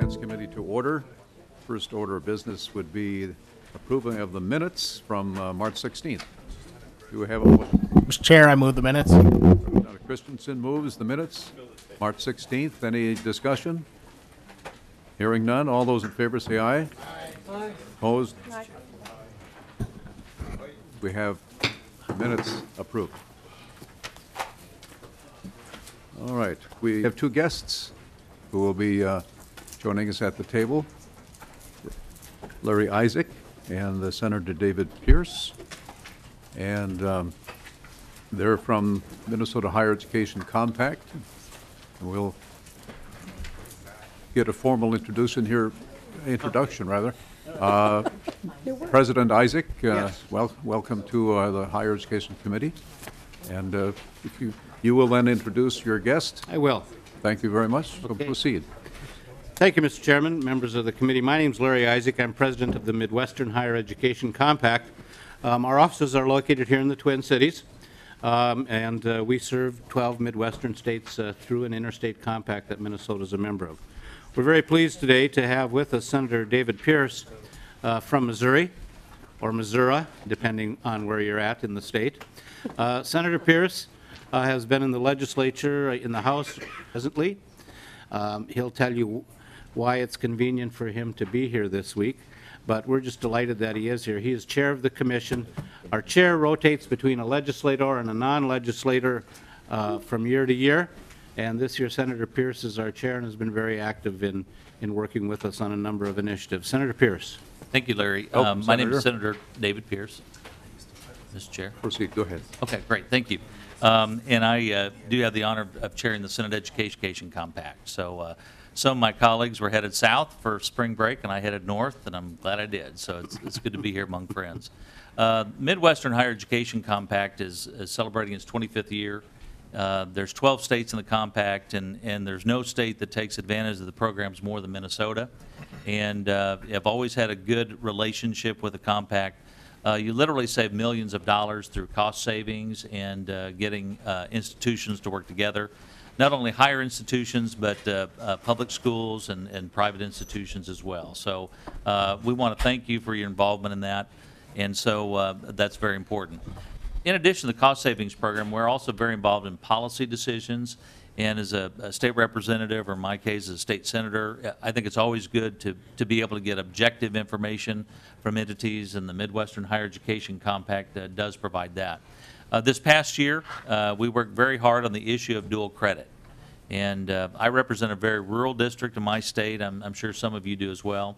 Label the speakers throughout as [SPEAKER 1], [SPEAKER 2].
[SPEAKER 1] Finance Committee to order. First order of business would be approving of the minutes from March 16th. Do we have a motion?
[SPEAKER 2] Mr. Chair, I move the minutes.
[SPEAKER 1] Representative Christensen moves the minutes. March 16th. Any discussion? Hearing none. All those in favor say aye. Aye. Opposed? Aye. We have minutes approved. All right. We have two guests who will be joining us at the table. Larry Isaac and Senator David Pearce. And they're from Minnesota Higher Education Compact. And we'll get a formal introduction here, President Isaac,
[SPEAKER 3] Yes.
[SPEAKER 1] welcome to the Higher Education Committee. And if you will then introduce your guest.
[SPEAKER 3] I will.
[SPEAKER 1] Thank you very much. So
[SPEAKER 3] Okay.
[SPEAKER 1] proceed.
[SPEAKER 3] Thank you, Mr. Chairman, members of the committee. My name is Larry Isaac. I'm president of the Midwestern Higher Education Compact. Our offices are located here in the Twin Cities, and we serve 12 Midwestern states through an interstate compact that Minnesota is a member of. We're very pleased today to have with us Senator David Pearce from Missouri, or Missouri, depending on where you're at in the state. Senator Pearce has been in the legislature, in the House presently. He'll tell you why it's convenient for him to be here this week, but we're just delighted that he is here. He is chair of the commission. Our chair rotates between a legislator and a non-legislator from year to year, and this year Senator Pearce is our chair and has been very active in working with us on a number of initiatives. Senator Pearce.
[SPEAKER 4] Thank you, Larry.
[SPEAKER 1] Oh,
[SPEAKER 4] my name is Senator David Pearce, Mr. Chair.
[SPEAKER 1] Proceed. Go ahead.
[SPEAKER 4] Okay, great. Thank you. And I do have the honor of chairing the Senate Education Compact. So some of my colleagues were headed south for spring break, and I headed north, and I'm glad I did. So it's good to be here among friends. Midwestern Higher Education Compact is celebrating its 25th year. There's 12 states in the compact, and there's no state that takes advantage of the programs more than Minnesota. And I've always had a good relationship with the compact. You literally save millions of dollars through cost savings and getting institutions to work together. Not only higher institutions, but public schools and private institutions as well. So we want to thank you for your involvement in that. And so that's very important. In addition to the cost savings program, we're also very involved in policy decisions. And as a state representative, or in my case, as a state senator, I think it's always good to be able to get objective information from entities, and the Midwestern Higher Education Compact does provide that. This past year, we worked very hard on the issue of dual credit. And I represent a very rural district in my state. I'm sure some of you do as well.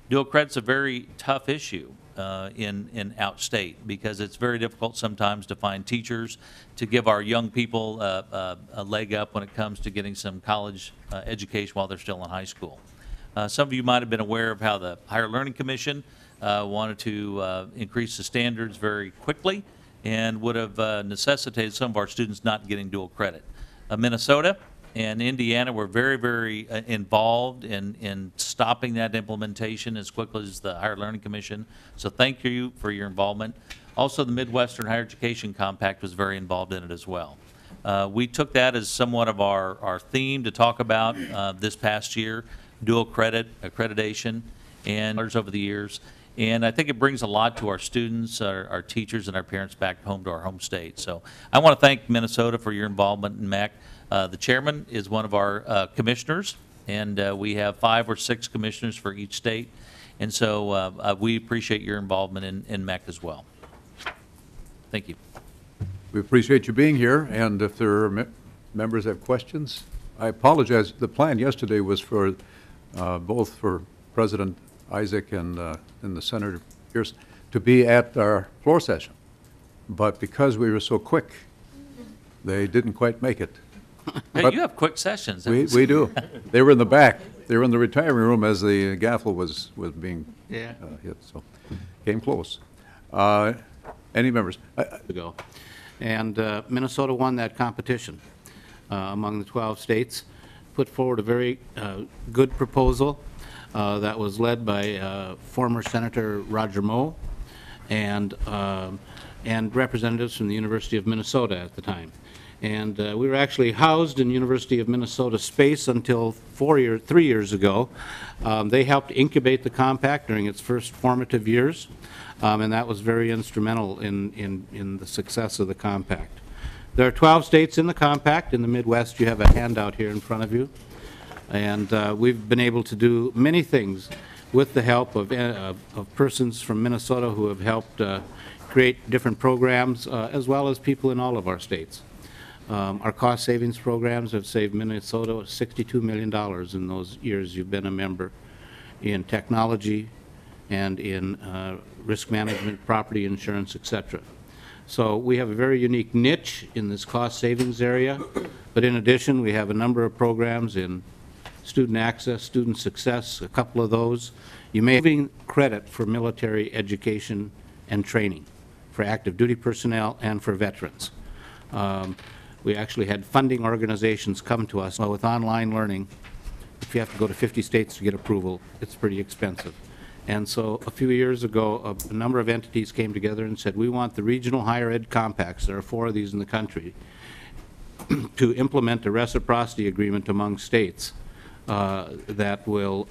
[SPEAKER 4] Dual credit's a very tough issue in outstate, because it's very difficult sometimes to find teachers to give our young people a leg up when it comes to getting some college education while they're still in high school. Some of you might have been aware of how the Higher Learning Commission wanted to increase the standards very quickly and would have necessitated some of our students not getting dual credit. Minnesota and Indiana were very, very involved in stopping that implementation as quickly as the Higher Learning Commission. So thank you for your involvement. Also, the Midwestern Higher Education Compact was very involved in it as well. We took that as somewhat of our theme to talk about this past year, dual credit, accreditation, and over the years. And I think it brings a lot to our students, our teachers, and our parents back home to our home state. So I want to thank Minnesota for your involvement in MAC. The chairman is one of our commissioners, and we have 5 or 6 commissioners for each state. And so we appreciate your involvement in MEC as well. Thank you.
[SPEAKER 1] We appreciate you being here, and if there are members have questions, I apologize. The plan yesterday was for both for President Isaac and the Senator Pearce to be at our floor session, but because we were so quick, they didn't quite make it.
[SPEAKER 4] Hey, you have quick sessions.
[SPEAKER 1] We do. They were in the back. They were in the retiring room as the gavel was being hit, so came close. Any members?
[SPEAKER 3] Ago. And Minnesota won that competition among the 12 states, put forward a very good proposal that was led by former Senator Roger Moe and representatives from the University of Minnesota at the time. And we were actually housed in University of Minnesota space until 3 years ago. They helped incubate the compact during its first formative years, and that was very instrumental in the success of the compact. There are 12 states in the compact. In the Midwest, you have a handout here in front of you. And we've been able to do many things with the help of persons from Minnesota who have helped create different programs, as well as people in all of our states. Our cost savings programs have saved Minnesota $62 million in those years you've been a member, in technology and in risk management, property insurance, etc. So we have a very unique niche in this cost savings area, but in addition, we have a number of programs in student access, student success, a couple of those. You may be giving credit for military education and training for active duty personnel and for veterans. We actually had funding organizations come to us. Well, with online learning, if you have to go to 50 states to get approval, it's pretty expensive. And so a few years ago, a number of entities came together and said, we want the regional higher ed compacts, there are 4 of these in the country, to implement a reciprocity agreement among states that will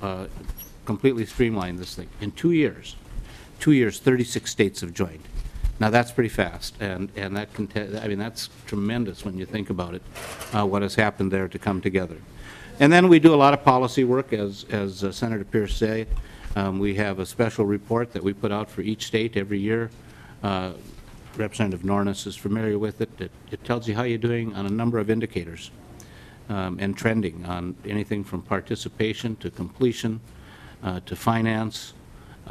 [SPEAKER 3] completely streamline this thing. In 2 years, 36 states have joined. Now that's pretty fast, and that I mean that's tremendous when you think about it, what has happened there to come together. And then we do a lot of policy work, as Senator Pearce said. We have a special report that we put out for each state every year. Representative Nornes is familiar with it. It tells you how you're doing on a number of indicators and trending on anything from participation to completion to finance,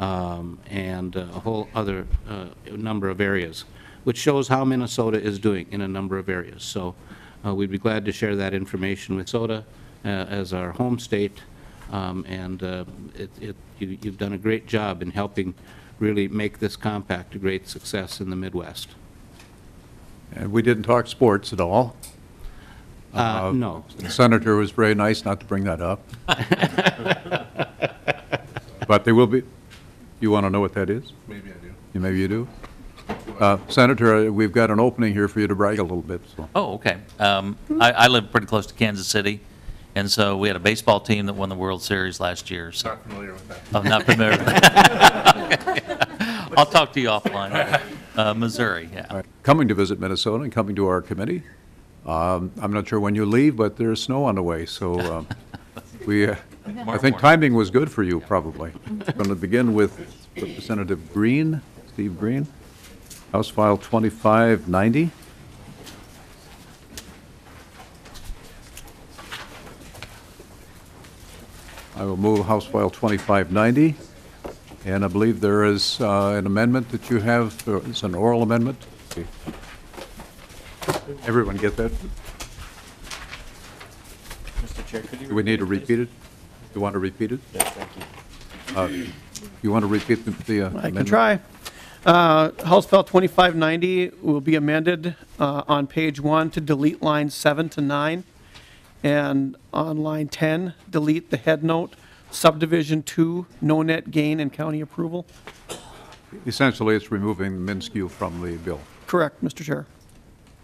[SPEAKER 3] and a whole other number of areas, which shows how Minnesota is doing in a number of areas. So we'd be glad to share that information with Minnesota as our home state, and you've done a great job in helping really make this compact a great success in the Midwest.
[SPEAKER 1] And we didn't talk sports at all.
[SPEAKER 3] No.
[SPEAKER 1] The senator was very nice not to bring that up. But they will be. You want to know what that is?
[SPEAKER 2] Maybe I do.
[SPEAKER 1] Maybe you do? Senator, we've got an opening here for you to brag a little bit. So.
[SPEAKER 4] Oh, okay. I live pretty close to Kansas City, and so we had a baseball team that won the World Series last year. So.
[SPEAKER 2] Not familiar with that.
[SPEAKER 4] I'm not familiar with that. I'll talk to you offline. Missouri, yeah.
[SPEAKER 1] All right. Coming to visit Minnesota and coming to our committee. I'm not sure when you leave, but there's snow on the way, so I think timing was good for you, probably. I'm going to begin with Representative Green, Steve Green, House File 2590. I will move House File 2590, and I believe there is an amendment that you have. It's an oral amendment. Everyone get that?
[SPEAKER 5] Mr. Chair, could you
[SPEAKER 1] Do we need to repeat it? You want to repeat it?
[SPEAKER 5] Yes, thank you.
[SPEAKER 1] You want to repeat the amendment?
[SPEAKER 6] I can try. House File 2590 will be amended on page 1 to delete lines 7 to 9, and on line 10, delete the head note, subdivision 2, no net gain and county approval.
[SPEAKER 1] Essentially, it's removing minuscule from the bill.
[SPEAKER 6] Correct, Mr. Chair.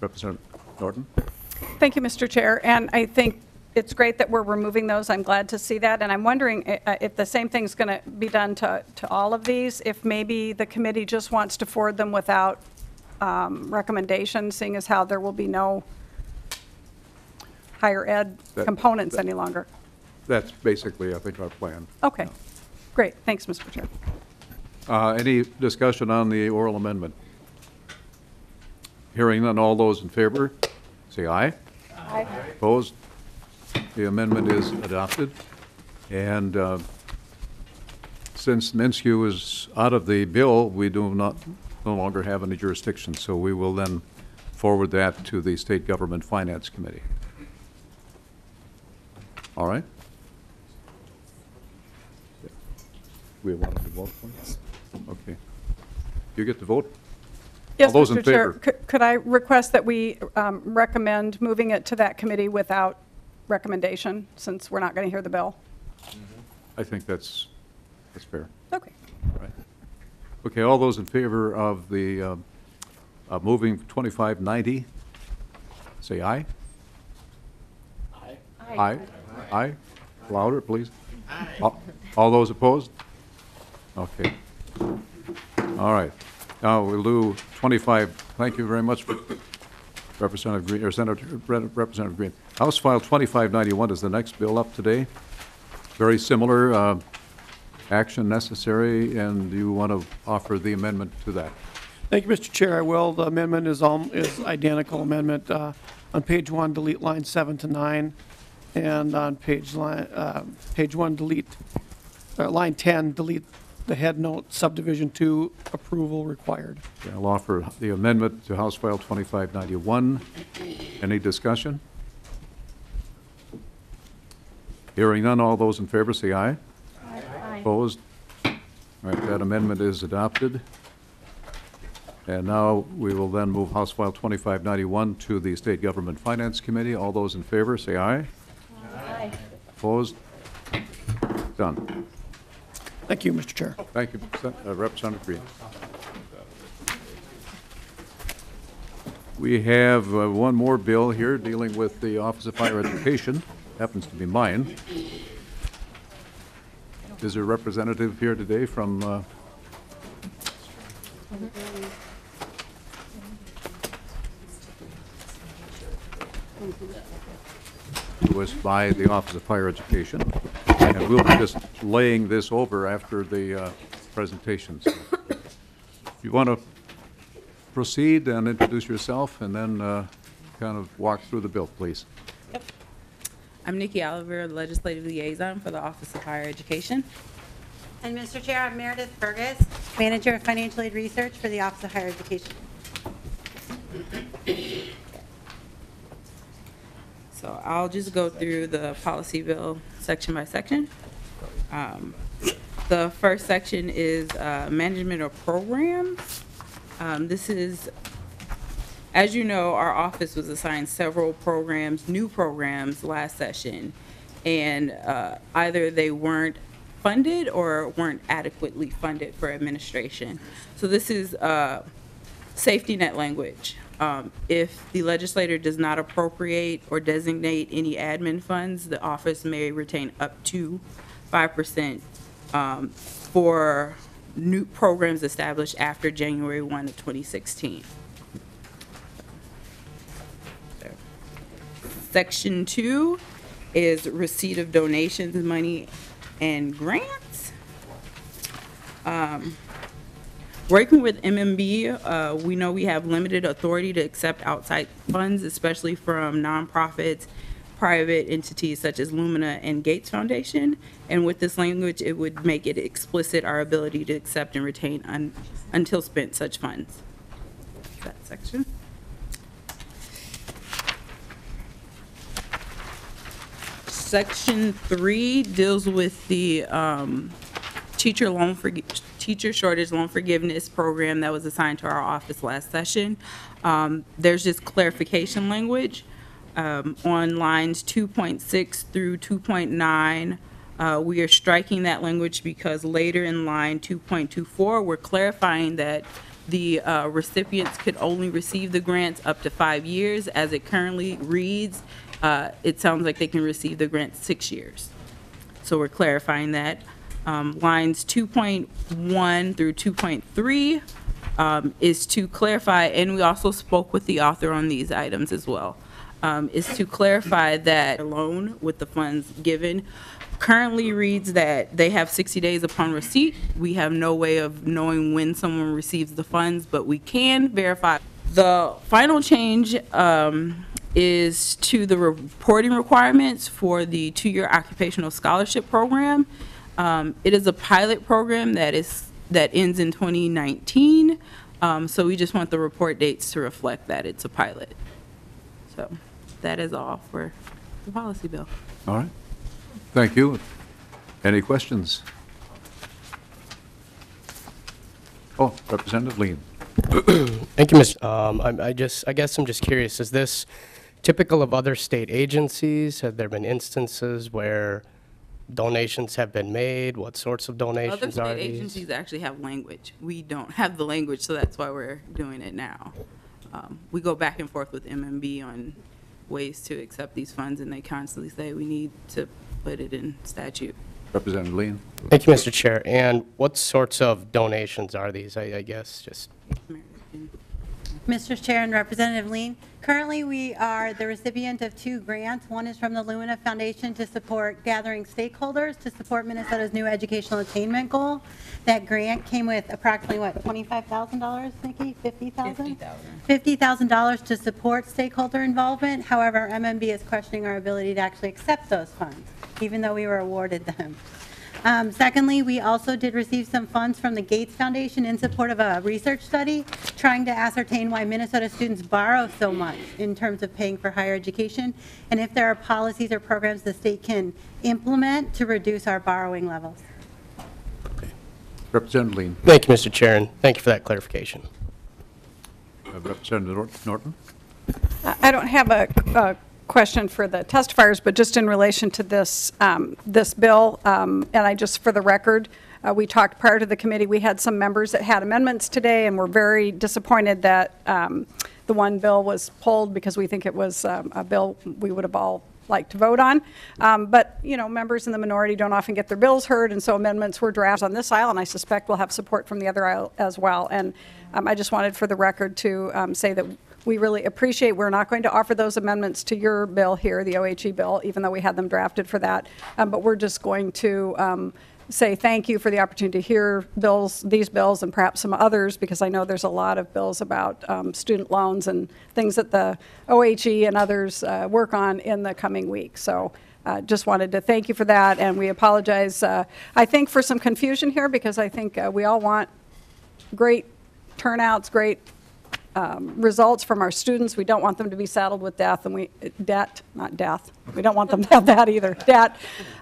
[SPEAKER 1] Representative Norton?
[SPEAKER 7] Thank you, Mr. Chair. And I think it's great that we're removing those. I'm glad to see that. And I'm wondering if the same thing's going to be done to all of these, if maybe the committee just wants to forward them without recommendations, seeing as how there will be no higher ed components any longer.
[SPEAKER 1] That's basically, I think, our plan.
[SPEAKER 7] Okay, great. Thanks, Mr. Chair.
[SPEAKER 1] Any discussion on the oral amendment? Hearing none, all those in favor, say aye.
[SPEAKER 7] Aye.
[SPEAKER 1] Opposed? The amendment is adopted. And since Minshew is out of the bill, we no longer have any jurisdiction, so we will then forward that to the State Government Finance Committee. All right? We want to vote for it? Okay. You get to vote?
[SPEAKER 7] Yes,
[SPEAKER 1] All those in
[SPEAKER 7] Mr. Chair,
[SPEAKER 1] favor?
[SPEAKER 7] could I request that we recommend moving it to that committee without recommendation, since we're not going to hear the bill?
[SPEAKER 1] I think that's fair.
[SPEAKER 7] Okay.
[SPEAKER 1] Right. Okay, all those in favor of the moving 2590 say aye. Aye. Aye. Louder, please. All those opposed? Okay. All right. Now we'll do 25. Thank you very much, Representative Green, or Representative Green. House File 2591 is the next bill up today. Very similar action necessary, and you want to offer the amendment to that?
[SPEAKER 6] Thank you, Mr. Chair. I will. The amendment is identical amendment. On page 1, delete lines 7 to 9, and on page 1, delete line 10, delete the head note subdivision 2 approval required.
[SPEAKER 1] Okay, I'll offer the amendment to House File 2591. Any discussion? Hearing none, all those in favor say aye.
[SPEAKER 7] Aye.
[SPEAKER 1] Opposed? All right, that amendment is adopted. And now we will then move House File 2591 to the State Government Finance Committee. All those in favor say aye.
[SPEAKER 7] Aye.
[SPEAKER 1] Opposed? Done.
[SPEAKER 6] Thank you, Mr. Chair.
[SPEAKER 1] Thank you, Representative Green. We have one more bill here dealing with the Office of Higher Education. Happens to be mine. Is there a representative here today from who was by the Office of Higher Education? And we'll be just laying this over after the presentations. If you want to proceed and introduce yourself and then kind of walk through the bill, please.
[SPEAKER 2] I'm Nikki Oliver, Legislative Liaison for the Office of Higher Education.
[SPEAKER 8] And Mr. Chair, I'm Meredith Burgess, Manager of Financial Aid Research for the Office of Higher Education.
[SPEAKER 2] So I'll just go through the policy bill section by section. The first section is management of programs. This is, as you know, our office was assigned several programs, new programs last session, and either they weren't funded or weren't adequately funded for administration. So this is safety net language. If the legislator does not appropriate or designate any admin funds, the office may retain up to 5% for new programs established after January 1 of 2016. Section 2 is receipt of donations, money, and grants. Working with MMB, we know we have limited authority to accept outside funds, especially from nonprofits, private entities such as Lumina and Gates Foundation. And with this language, it would make it explicit our ability to accept and retain until spent such funds. That section. Section 3 deals with the teacher shortage loan forgiveness program that was assigned to our office last session. There's just clarification language on lines 2.6 through 2.9. We are striking that language because later in line 2.24, we're clarifying that the recipients could only receive the grants up to 5 years. As it currently reads, it sounds like they can receive the grant 6 years. So we're clarifying that. Lines 2.1 through 2.3 is to clarify, and we also spoke with the author on these items as well, is to clarify that a loan with the funds given currently reads that they have 60 days upon receipt. We have no way of knowing when someone receives the funds, but we can verify. The final change is to the reporting requirements for the 2-year occupational scholarship program. It is a pilot program that ends in 2019, so we just want the report dates to reflect that it's a pilot. So that is all for the policy bill.
[SPEAKER 1] All right. Thank you. Any questions? Oh, Representative Lean.
[SPEAKER 9] Thank you, Mr. I guess I'm just curious, is this typical of other state agencies? Have there been instances where donations have been made? What sorts of donations
[SPEAKER 2] Other
[SPEAKER 9] are
[SPEAKER 2] state
[SPEAKER 9] these?
[SPEAKER 2] agencies actually have language. We don't have the language, so that's why we're doing it now. We go back and forth with MMB on ways to accept these funds, and they constantly say we need to put it in statute.
[SPEAKER 1] Representative Lean.
[SPEAKER 9] Thank you, Mr. Chair. And what sorts of donations are these? I guess just.
[SPEAKER 8] Mr. Chair and Representative Lean, currently we are the recipient of 2 grants. One is from the Lumina Foundation to support gathering stakeholders to support Minnesota's new educational attainment goal. That grant came with approximately, what, $25,000, Nikki? $50,000? $50,000 to support stakeholder involvement. However, MMB is questioning our ability to actually accept those funds, even though we were awarded them. Secondly, we also did receive some funds from the Gates Foundation in support of a research study trying to ascertain why Minnesota students borrow so much in terms of paying for higher education, and if there are policies or programs the state can implement to reduce our borrowing levels.
[SPEAKER 1] Representative Lean.
[SPEAKER 9] Thank you, Mr. Chair, and thank you for that clarification.
[SPEAKER 1] Representative Norton.
[SPEAKER 7] I don't have a question for the testifiers, but just in relation to this, this bill, and I just, for the record, we talked prior to the committee, we had some members that had amendments today, and we're very disappointed that the one bill was pulled because we think it was a bill we would have all liked to vote on. But, you know, members in the minority don't often get their bills heard, and so amendments were drafted on this aisle, and I suspect we'll have support from the other aisle as well. And I just wanted for the record to say that we really appreciate, we're not going to offer those amendments to your bill here, the OHE bill, even though we had them drafted for that. But we're just going to say thank you for the opportunity to hear these bills and perhaps some others, because I know there's a lot of bills about student loans and things that the OHE and others work on in the coming week. So just wanted to thank you for that, and we apologize, I think, for some confusion here, because I think we all want great turnouts, great results from our students. We don't want them to be saddled with debt, not death. We don't want them to have that either, debt.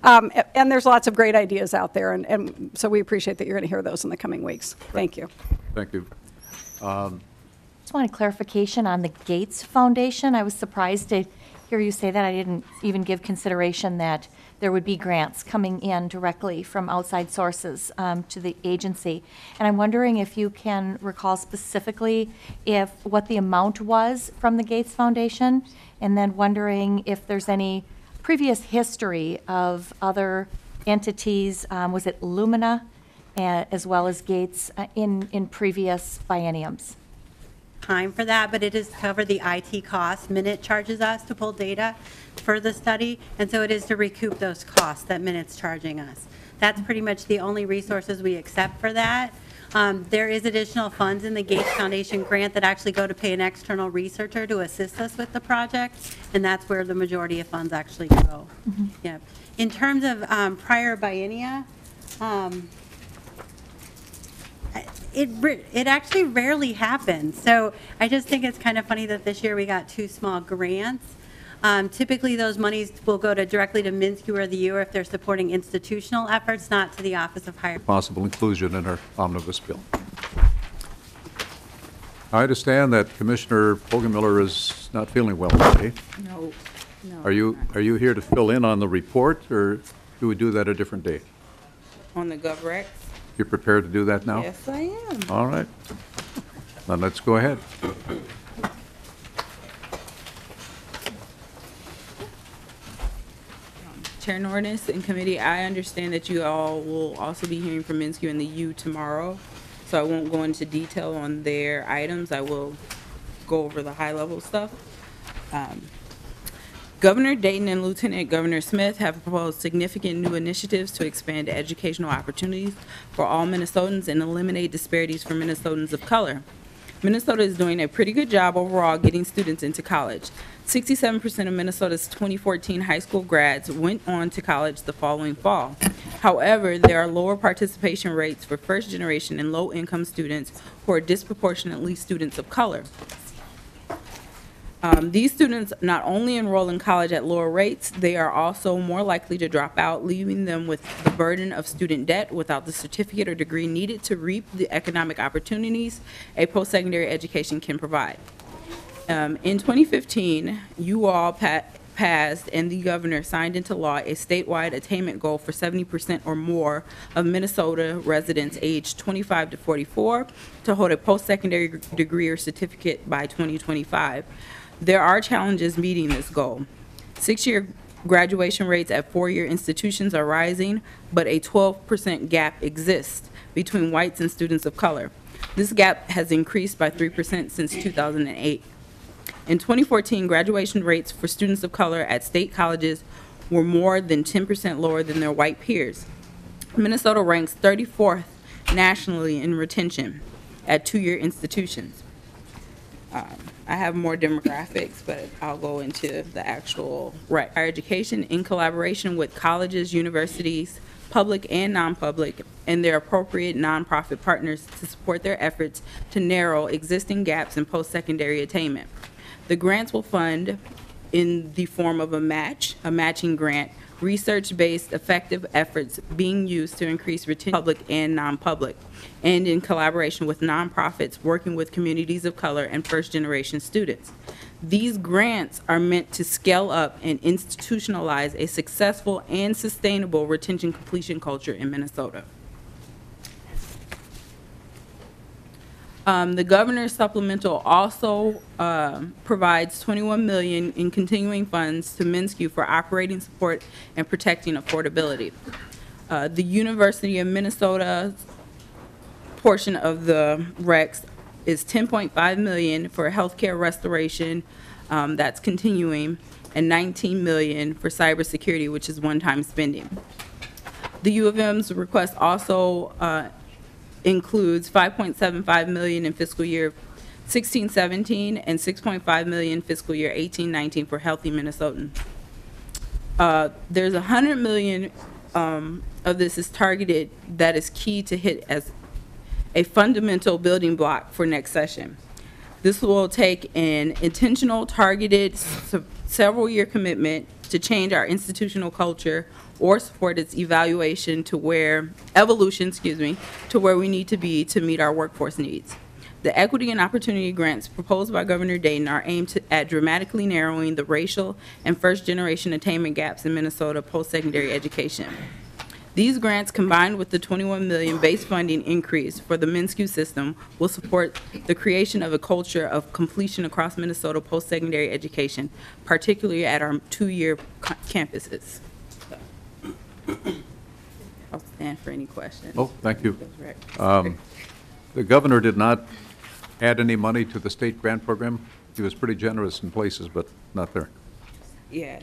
[SPEAKER 7] And there's lots of great ideas out there, and so we appreciate that you're going to hear those in the coming weeks. Thank you.
[SPEAKER 1] Thank you.
[SPEAKER 10] Just wanted clarification on the Gates Foundation. I was surprised to hear you say that. I didn't even give consideration that there would be grants coming in directly from outside sources to the agency. And I'm wondering if you can recall specifically what the amount was from the Gates Foundation, and then wondering if there's any previous history of other entities, was it Lumina as well as Gates in previous bienniums?
[SPEAKER 8] Time for that, but it is cover the IT costs. Minute charges us to pull data for the study, and so it is to recoup those costs that Minute's charging us. That's pretty much the only resources we accept for that. There is additional funds in the Gates Foundation grant that actually go to pay an external researcher to assist us with the project, and that's where the majority of funds actually go. Mm-hmm. Yeah. In terms of prior biennia, it actually rarely happens. So I just think it's kind of funny that this year we got 2 small grants. Typically, those monies will go directly to MnSCU or the U if they're supporting institutional efforts, not to the Office of Higher.
[SPEAKER 1] Possible inclusion in our omnibus bill. I understand that Commissioner Pogemiller is not feeling well today.
[SPEAKER 2] No.
[SPEAKER 1] Are you here to fill in on the report, or do we do that a different day?
[SPEAKER 2] On the GovRex?
[SPEAKER 1] You're prepared to do that now?
[SPEAKER 2] Yes, I am.
[SPEAKER 1] All right. Then let's go ahead.
[SPEAKER 2] Chair Nornes and committee, I understand that you all will also be hearing from MnSCU and the U tomorrow, so I won't go into detail on their items. I will go over the high-level stuff. Governor Dayton and Lieutenant Governor Smith have proposed significant new initiatives to expand educational opportunities for all Minnesotans and eliminate disparities for Minnesotans of color. Minnesota is doing a pretty good job overall getting students into college. 67% of Minnesota's 2014 high school grads went on to college the following fall. However, there are lower participation rates for first-generation and low-income students who are disproportionately students of color. These students not only enroll in college at lower rates, they are also more likely to drop out, leaving them with the burden of student debt without the certificate or degree needed to reap the economic opportunities a post-secondary education can provide. In 2015, you all passed and the governor signed into law a statewide attainment goal for 70% or more of Minnesota residents aged 25 to 44 to hold a post-secondary degree or certificate by 2025. There are challenges meeting this goal. 6-year graduation rates at 4-year institutions are rising, but a 12% gap exists between whites and students of color. This gap has increased by 3% since 2008. In 2014, graduation rates for students of color at state colleges were more than 10% lower than their white peers. Minnesota ranks 34th nationally in retention at 2-year institutions. I have more demographics, but I'll go into the actual higher education in collaboration with colleges, universities, public and non-public, and their appropriate nonprofit partners to support their efforts to narrow existing gaps in post-secondary attainment. The grants will fund in the form of a matching grant, research-based effective efforts being used to increase retention public and non-public, and in collaboration with nonprofits working with communities of color and first-generation students. These grants are meant to scale up and institutionalize a successful and sustainable retention completion culture in Minnesota. The governor's supplemental also provides $21 million in continuing funds to MnSCU for operating support and protecting affordability. The University of Minnesota's portion of the RECs is $10.5 million for healthcare restoration, that's continuing, and $19 million for cybersecurity, which is one-time spending. The U of M's request also includes $5.75 million in fiscal year 16-17 and $6.5 million fiscal year 18-19 for healthy Minnesotans. There's $100 million of this is targeted that is key to hit as a fundamental building block for next session. This will take an intentional, targeted, several-year commitment to change our institutional culture or support its evolution to where we need to be to meet our workforce needs. The equity and opportunity grants proposed by Governor Dayton are aimed at dramatically narrowing the racial and first-generation attainment gaps in Minnesota post-secondary education. These grants, combined with the $21 million base funding increase for the MnSCU system, will support the creation of a culture of completion across Minnesota post-secondary education, particularly at our 2-year campuses. I'll stand for any questions.
[SPEAKER 1] Oh, thank you. The governor did not add any money to the state grant program. He was pretty generous in places, but not there.
[SPEAKER 2] Yeah.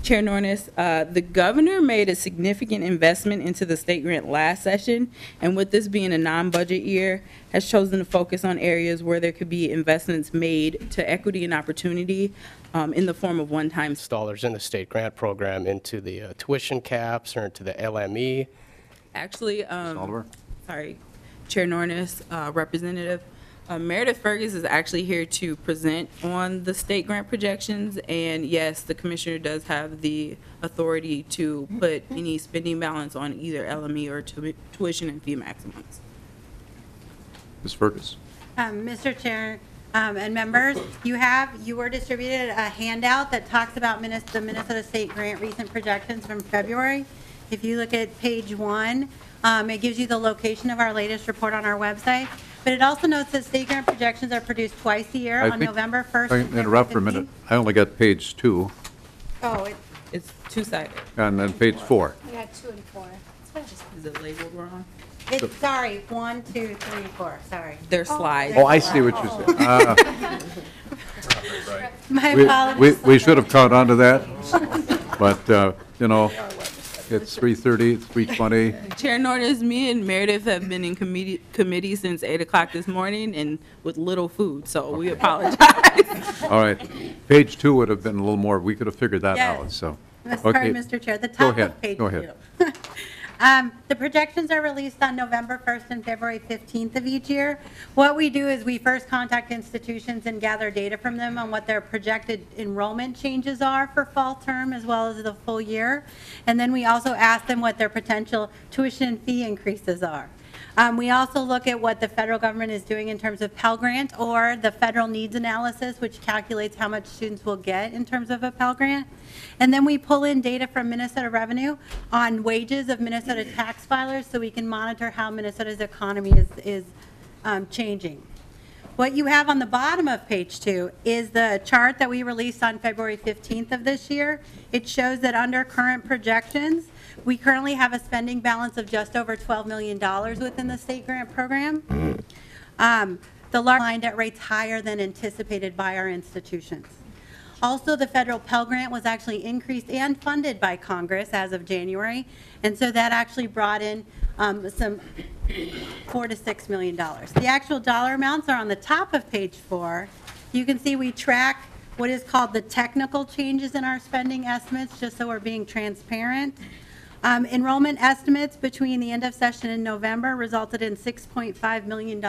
[SPEAKER 2] Chair Nornes, the governor made a significant investment into the state grant last session, and with this being a non-budget year, has chosen to focus on areas where there could be investments made to equity and opportunity in the form of one-time
[SPEAKER 9] dollars in the state grant program into the tuition caps or into the LME.
[SPEAKER 2] Actually,
[SPEAKER 1] Oliver?
[SPEAKER 2] sorry, Chair Nornes, Representative, Meredith Fergus is actually here to present on the state grant projections, and yes, the commissioner does have the authority to put any spending balance on either LME or tuition and fee maximums.
[SPEAKER 1] Ms. Fergus?
[SPEAKER 8] Mr. Chair and members, you were distributed a handout that talks about the Minnesota State Grant recent projections from February. If you look at page 1, it gives you the location of our latest report on our website. But it also notes that state grant projections are produced twice a year on November 1st.
[SPEAKER 1] I can interrupt for a minute. I only got page 2
[SPEAKER 8] Oh,
[SPEAKER 2] It's two-sided.
[SPEAKER 1] and then page 4.
[SPEAKER 8] I got 2 and 4.
[SPEAKER 2] Is it labeled wrong?
[SPEAKER 8] It's, sorry, 1, 2, 3, 4, sorry.
[SPEAKER 2] They're slides.
[SPEAKER 1] Oh, I see what you're saying.
[SPEAKER 8] My apologies.
[SPEAKER 1] We should have caught on to that, but, you know, it's 3:30, it's 3:20.
[SPEAKER 2] Chair Nornes, me and Meredith have been in committee since 8 o'clock this morning and with little food, so we apologize.
[SPEAKER 1] All right. Page 2 would have been a little more, we could have figured that
[SPEAKER 8] Yes.
[SPEAKER 1] out, so.
[SPEAKER 8] Sorry,
[SPEAKER 1] Okay.
[SPEAKER 8] Mr. Chair, the
[SPEAKER 1] Go
[SPEAKER 8] top
[SPEAKER 1] ahead,
[SPEAKER 8] of page 2.
[SPEAKER 1] go ahead.
[SPEAKER 8] The projections are released on November 1st and February 15th of each year. What we do is we first contact institutions and gather data from them on what their projected enrollment changes are for fall term as well as the full year. And then we also ask them what their potential tuition and fee increases are. We also look at what the federal government is doing in terms of Pell Grant or the federal needs analysis, which calculates how much students will get in terms of a Pell Grant. And then we pull in data from Minnesota Revenue on wages of Minnesota tax filers so we can monitor how Minnesota's economy is changing. What you have on the bottom of page 2 is the chart that we released on February 15th of this year. It shows that under current projections, we currently have a spending balance of just over $12 million within the state grant program. The large line at rates higher than anticipated by our institutions. Also, the federal Pell Grant was actually increased and funded by Congress as of January, and so that actually brought in some $4 to $6 million. The actual dollar amounts are on the top of page 4. You can see we track what is called the technical changes in our spending estimates, just so we're being transparent. Enrollment estimates between the end of session in November resulted in $6.5 million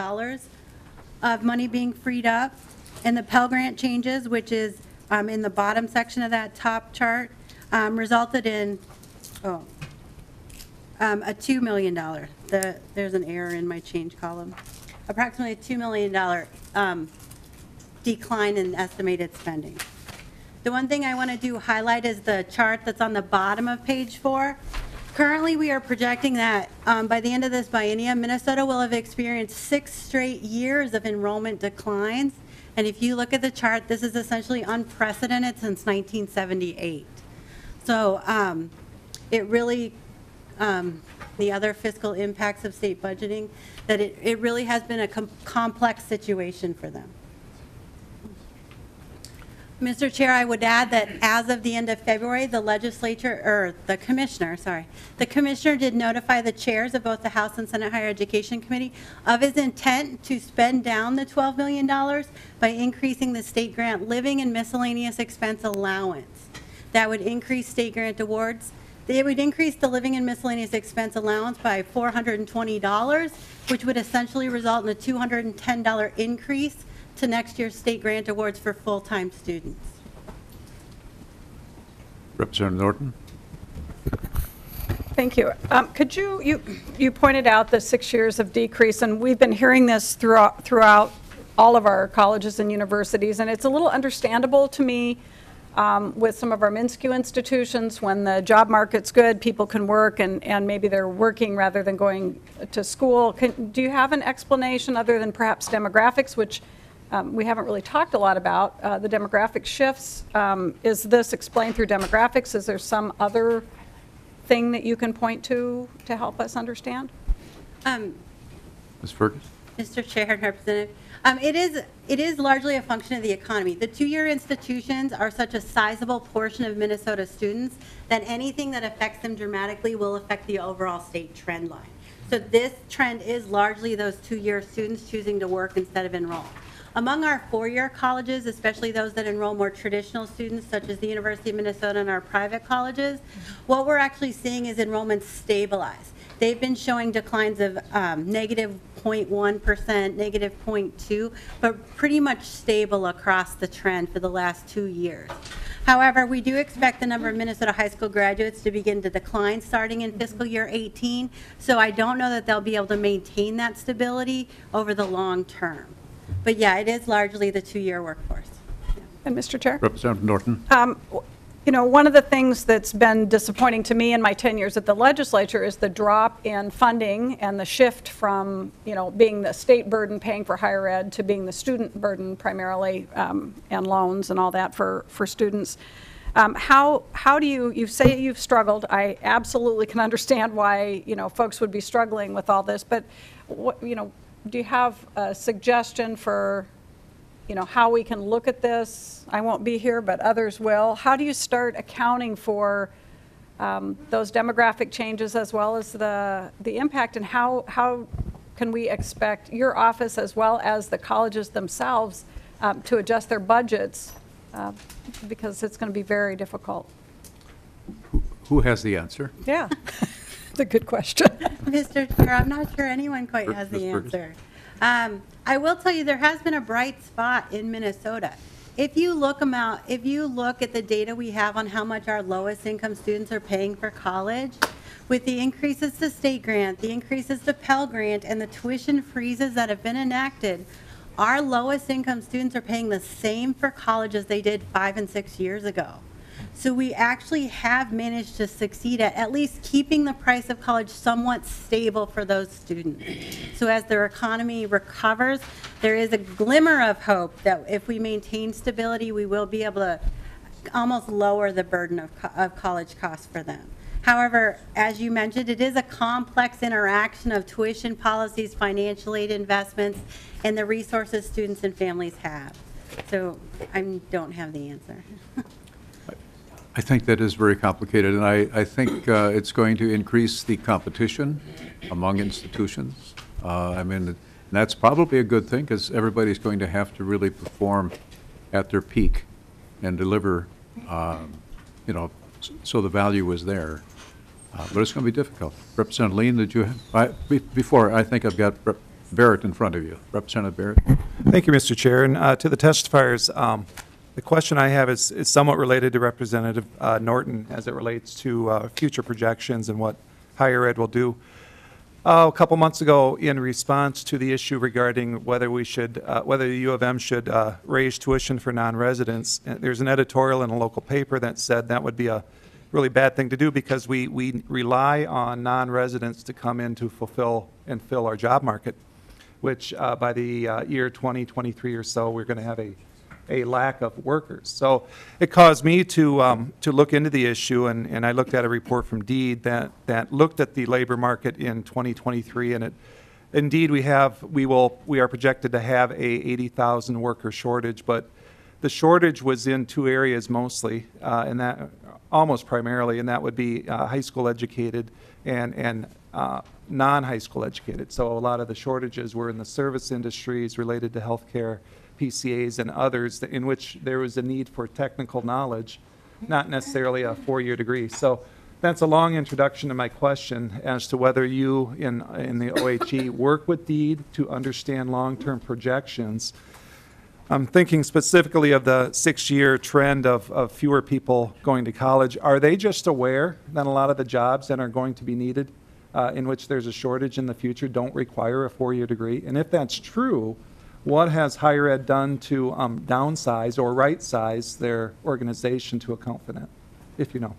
[SPEAKER 8] of money being freed up, and the Pell Grant changes, which is in the bottom section of that top chart, resulted in a $2 million. There's an error in my change column. Approximately a $2 million decline in estimated spending. The one thing I want to do highlight is the chart that's on the bottom of page 4. Currently, we are projecting that by the end of this biennium, Minnesota will have experienced 6 straight years of enrollment declines. And if you look at the chart, this is essentially unprecedented since 1978. So it really, the other fiscal impacts of state budgeting, that it really has been a complex situation for them. Mr. Chair, I would add that as of the end of February, the legislature, or the commissioner did notify the chairs of both the House and Senate Higher Education Committee of his intent to spend down the $12 million by increasing the state grant living and miscellaneous expense allowance. That would increase state grant awards. They would increase the living and miscellaneous expense allowance by $420, which would essentially result in a $210 increase to next year's state grant awards for full-time students.
[SPEAKER 1] Representative Norton?
[SPEAKER 7] Thank you. Could you pointed out the 6 years of decrease, and we've been hearing this throughout all of our colleges and universities, and it's a little understandable to me with some of our MINSCU institutions. When the job market's good, people can work, and maybe they're working rather than going to school. Do you have an explanation other than perhaps demographics, which we haven't really talked a lot about, the demographic shifts? Is this explained through demographics? Is there some other thing that you can point to help us understand?
[SPEAKER 1] Ms. Fergus?
[SPEAKER 8] Mr. Chair and Representative, it is largely a function of the economy. The two-year institutions are such a sizable portion of Minnesota students that anything that affects them dramatically will affect the overall state trend line. So this trend is largely those two-year students choosing to work instead of enroll. Among our four-year colleges, especially those that enroll more traditional students, such as the University of Minnesota and our private colleges, what we're actually seeing is enrollment stabilize. They've been showing declines of negative 0.1%, negative 0.2%, but pretty much stable across the trend for the last 2 years. However, we do expect the number of Minnesota high school graduates to begin to decline starting in fiscal year 18, so I don't know that they'll be able to maintain that stability over the long term. But yeah, it is largely the two-year workforce.
[SPEAKER 7] And Mr. Chair?
[SPEAKER 1] Representative Norton?
[SPEAKER 7] You know, one of the things that's been disappointing to me in my 10 years at the legislature is the drop in funding and the shift from, you know, being the state burden paying for higher ed to being the student burden primarily, and loans and all that for students. How do you say you've struggled? I absolutely can understand why, you know, folks would be struggling with all this, but what, you know, do you have a suggestion for, you know, how we can look at this? I won't be here, but others will. How do you start accounting for those demographic changes as well as the impact, and how can we expect your office as well as the colleges themselves to adjust their budgets, because it's going to be very difficult?
[SPEAKER 1] Who has the answer?
[SPEAKER 7] Yeah. It's a good question.
[SPEAKER 8] Mr. Chair, I'm not sure anyone quite has the answer. I will tell you there has been a bright spot in Minnesota. If you look at the data we have on how much our lowest income students are paying for college, With the increases to state grant, the increases to Pell Grant, and the tuition freezes that have been enacted, our lowest income students are paying the same for college as they did 5 and 6 years ago. So we actually have managed to succeed at least keeping the price of college somewhat stable for those students. So as their economy recovers, there is a glimmer of hope that if we maintain stability, we will be able to almost lower the burden of college costs for them. However, as you mentioned, it is a complex interaction of tuition policies, financial aid investments, and the resources students and families have. So I don't have the answer.
[SPEAKER 1] I think that is very complicated, and I think it's going to increase the competition among institutions. I mean, that's probably a good thing, because everybody's going to have to really perform at their peak and deliver, so the value is there. But it's going to be difficult. Representative Lean, did you have, before, I think I've got Rep. Barrett in front of you. Representative Barrett.
[SPEAKER 11] Thank you, Mr. Chair. And to the testifiers, the question I have is somewhat related to Representative Norton as it relates to future projections and what higher ed will do. A couple months ago, in response to the issue regarding whether we should, whether the U of M should raise tuition for non-residents, there's an editorial in a local paper that said that would be a really bad thing to do, because we rely on non-residents to come in to fulfill and fill our job market, which by the year 2023 or so, we're going to have a lack of workers. So it caused me to look into the issue, and I looked at a report from DEED that looked at the labor market in 2023, and indeed we are projected to have a 80,000 worker shortage, but the shortage was in two areas mostly, and that almost primarily, and that would be high school educated and non-high school educated. So a lot of the shortages were in the service industries related to healthcare, PCAs, and others, in which there was a need for technical knowledge, not necessarily a four-year degree. So that's a long introduction to my question as to whether you in the OHE work with DEED to understand long-term projections. I'm thinking specifically of the 6-year trend of fewer people going to college. Are they just aware that a lot of the jobs that are going to be needed in which there's a shortage in the future don't require a four-year degree? And if that's true, what has higher ed done to downsize or right-size their organization to account for that, if you know?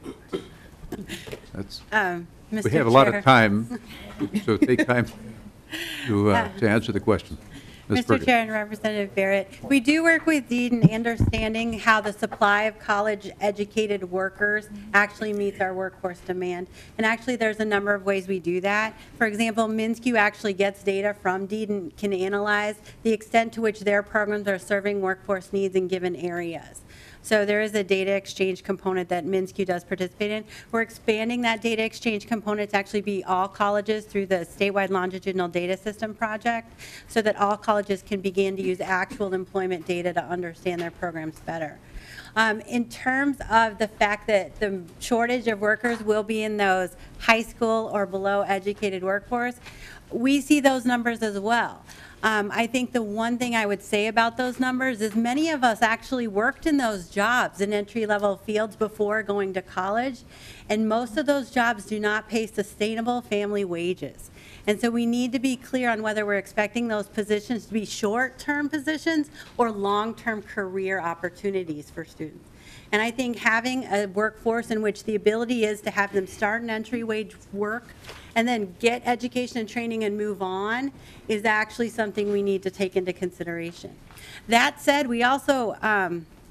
[SPEAKER 8] Mr.
[SPEAKER 1] We have a lot of time, so take time to answer the question.
[SPEAKER 8] Mr. Chair and Representative Barrett, we do work with DEED in understanding how the supply of college-educated workers actually meets our workforce demand. And actually, there's a number of ways we do that. For example, MnSCU actually gets data from DEED and can analyze the extent to which their programs are serving workforce needs in given areas. So there is a data exchange component that MnSCU does participate in. We're expanding that data exchange component to actually be all colleges through the statewide longitudinal data system project, so that all colleges can begin to use actual employment data to understand their programs better. In terms of the fact that the shortage of workers will be in those high school or below educated workforce, we see those numbers as well. I think the one thing I would say about those numbers is many of us actually worked in those jobs in entry-level fields before going to college, and most of those jobs do not pay sustainable family wages. And so we need to be clear on whether we're expecting those positions to be short-term positions or long-term career opportunities for students. And I think having a workforce in which the ability is to have them start an entry wage work and then get education and training and move on is actually something we need to take into consideration. That said, we also,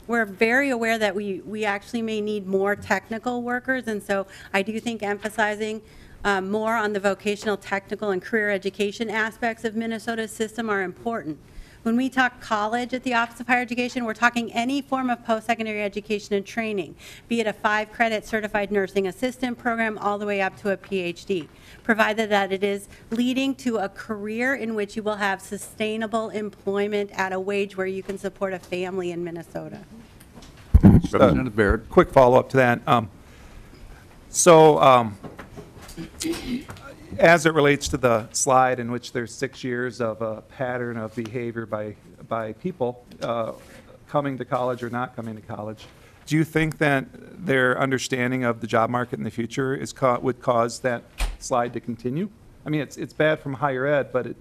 [SPEAKER 8] we're very aware that we actually may need more technical workers, and so I do think emphasizing more on the vocational, technical, and career education aspects of Minnesota's system are important. When we talk college at the Office of Higher Education, we're talking any form of post-secondary education and training, be it a 5-credit certified nursing assistant program all the way up to a PhD, provided that it is leading to a career in which you will have sustainable employment at a wage where you can support a family in Minnesota.
[SPEAKER 1] Representative Barrett.
[SPEAKER 11] Quick follow-up to that. As it relates to the slide in which there's 6 years of a pattern of behavior by people coming to college or not coming to college, Do you think that their understanding of the job market in the future is would cause that slide to continue? I mean, it's bad from higher ed, but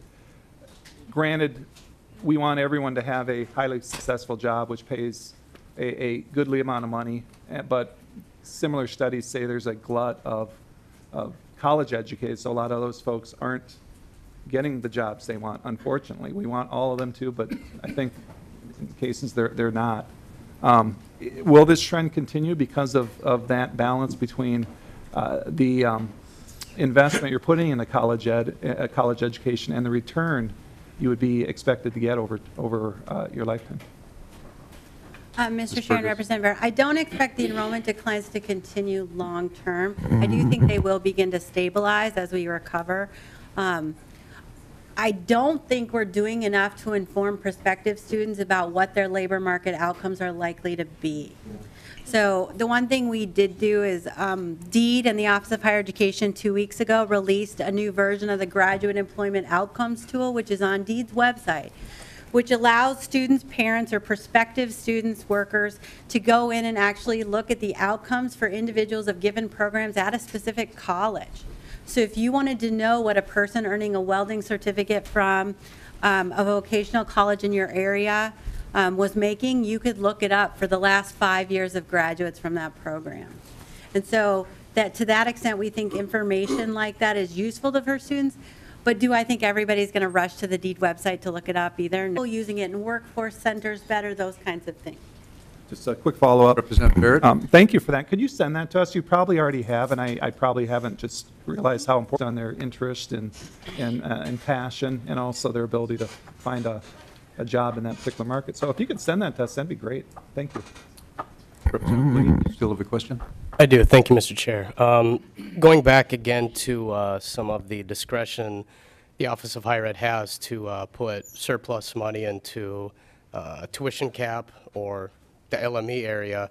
[SPEAKER 11] granted, we want everyone to have a highly successful job which pays a goodly amount of money, but similar studies say there's a glut of college educated, so a lot of those folks aren't getting the jobs they want, unfortunately. We want all of them to, but I think in cases they're not. Will this trend continue because of that balance between the investment you're putting in the college education and the return you would be expected to get over your lifetime?
[SPEAKER 8] Mr. Chair and Representative Bear, I don't expect the enrollment declines to continue long-term. I do think they will begin to stabilize as we recover. I don't think we're doing enough to inform prospective students about what their labor market outcomes are likely to be. So the one thing we did do is DEED and the Office of Higher Education 2 weeks ago released a new version of the Graduate Employment Outcomes Tool, which is on DEED's website, which allows students, parents, or prospective students, workers, to go in and actually look at the outcomes for individuals of given programs at a specific college. So if you wanted to know what a person earning a welding certificate from a vocational college in your area was making, you could look it up for the last 5 years of graduates from that program. And so that to that extent, we think information like that is useful to our students. But do I think everybody's going to rush to the DEED website to look it up either? No. Using it in workforce centers better, those kinds of things.
[SPEAKER 11] Just a quick follow-up.
[SPEAKER 1] Representative Barrett?
[SPEAKER 11] Thank you for that. Could you send that to us? You probably already have, and I probably haven't just realized how important on their interest and passion, and also their ability to find a job in that particular market. So if you could send that to us, that'd be great. Thank you.
[SPEAKER 1] Representative Lee, you still have a question?
[SPEAKER 9] I do. Thank you, Mr. Chair. Going back again to some of the discretion the Office of Higher Ed has to put surplus money into tuition cap or the LME area,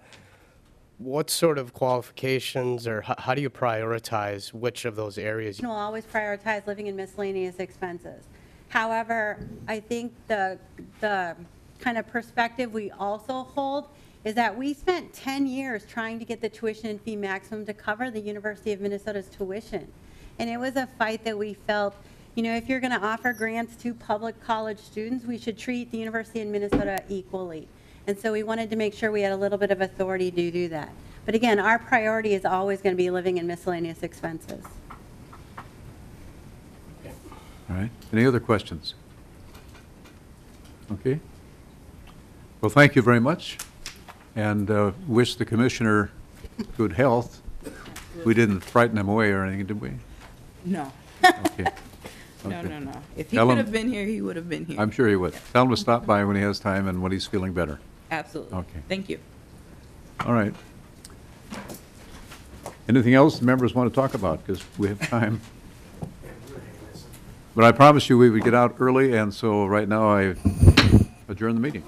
[SPEAKER 9] what sort of qualifications or how do you prioritize which of those areas?
[SPEAKER 8] We'll always prioritize living and miscellaneous expenses. However, I think the kind of perspective we also hold is that we spent 10 years trying to get the tuition and fee maximum to cover the University of Minnesota's tuition. And it was a fight that we felt, you know, if you're going to offer grants to public college students, we should treat the University of Minnesota equally. And so we wanted to make sure we had a little bit of authority to do that. But again, our priority is always going to be living and miscellaneous expenses.
[SPEAKER 1] All right. Any other questions? Okay. Well, thank you very much, and wish the commissioner good health. We didn't frighten him away or anything, did we?
[SPEAKER 2] No.
[SPEAKER 1] Okay.
[SPEAKER 2] No, no, no. If he
[SPEAKER 1] Tell
[SPEAKER 2] could
[SPEAKER 1] him-
[SPEAKER 2] have been here, he would have been here.
[SPEAKER 1] I'm sure he would. Tell him to stop by when he has time and when he's feeling better.
[SPEAKER 2] Absolutely.
[SPEAKER 1] Okay.
[SPEAKER 2] Thank you.
[SPEAKER 1] All right. Anything else the members want to talk about? Because we have time. But I promised you we would get out early, and so right now I adjourn the meeting.